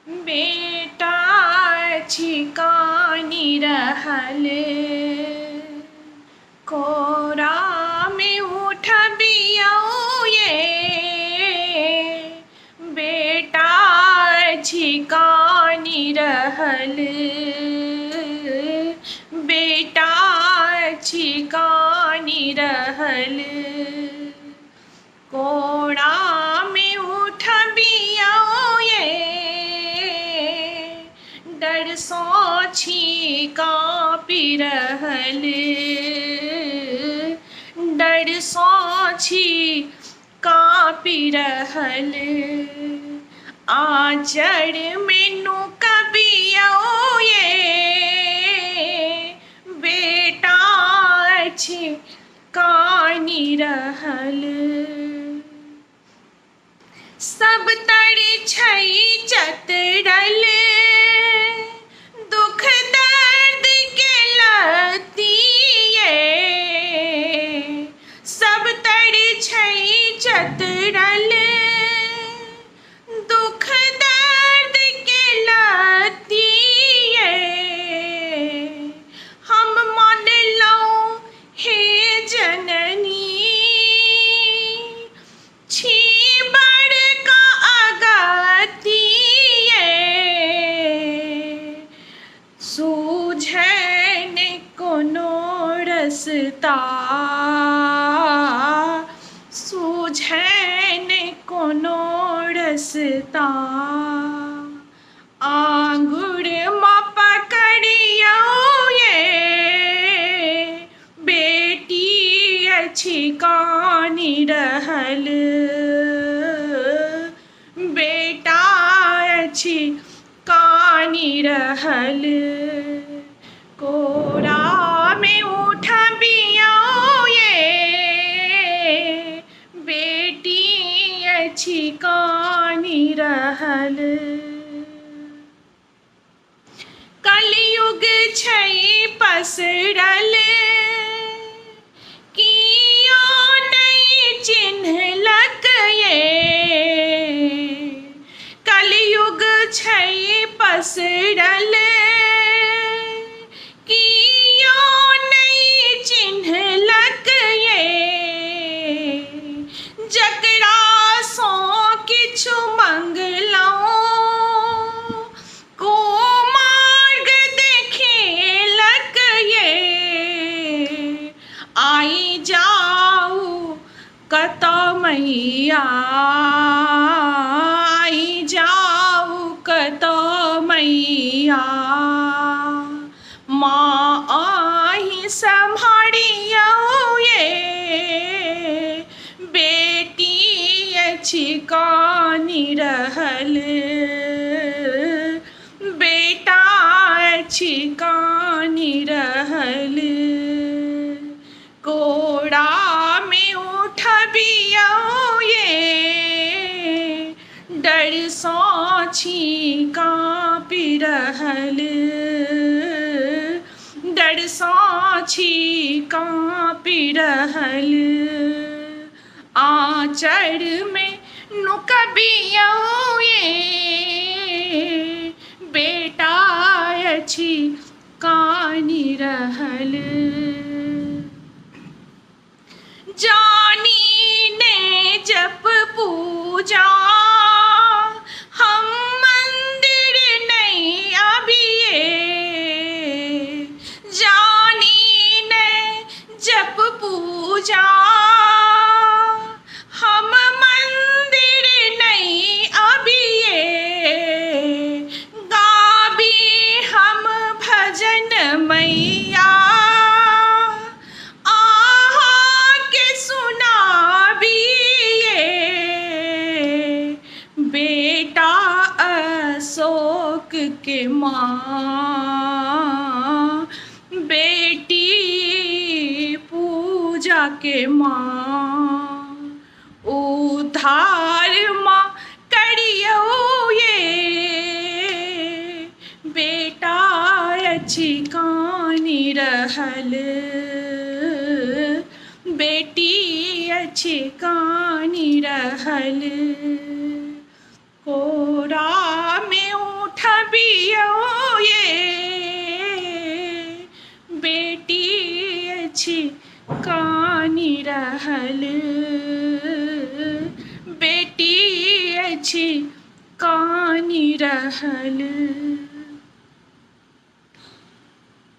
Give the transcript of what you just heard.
बेटा छिकानी रहल, कोरा में उठ बियौ ये। बेटा छिकानी रहल, बेटा छिकानी रहल, कोड़ा में उठ बियौ ये। डर सो छीका पी रहल, डर सो छीका पी रहल, आचर में नुक बियौ ये। बेटा छिकानी रहल, सब तड़ी छई चतरल, दुख दर्द के लतिए। सब तड़ी छई चतरल, दुख दर्द के लतिए। हम मान लो हे जननी, छी बड़का अगतिए। सूझन कोनो रस्ता, सूझन कोनो रस्ता, आंगुर में पकड़ियौ ये। बेटी छिकानी रहल, बेटा छिकानी रहल, कोरा में उठ बियौ ये। बेटी छिकानी रहल, कलयुग छई पसरल, कियो नहीं चिन्हलक ये। कलयुग छई पसरल, कियो नहीं चिन्हलक ये। जकरा सो किछु मंगलौ, को मार्ग देखेलक ये। आई जाऊ कतौ मैया, आई जाऊ कतौ मैया। माँ आई सम्हारियौ ये। बेटी छिकानी रहल, बेटा छिकानी रहल, कोड़ा में उठ बियौ ये। डर सो छीका पी रहल, डर सो छीका पी रहल, आचर में नुक बियौ ये। बेटा छिकानी रहल, जानी ने जप पूजा, हम मंदिर नहीं अबिए। जानी ने जप पूजा, हम मंदिर नहीं अबिए। गाबी हम भजन मैया, बेटा अशोक के माँ, बेटी पूजा के माँ। उद्धार माँ करियौ ये। बेटा छिकानी रहल, बेटी छिकानी रहल, कोरा में कानी रहल बेटी अछि कानी रहल।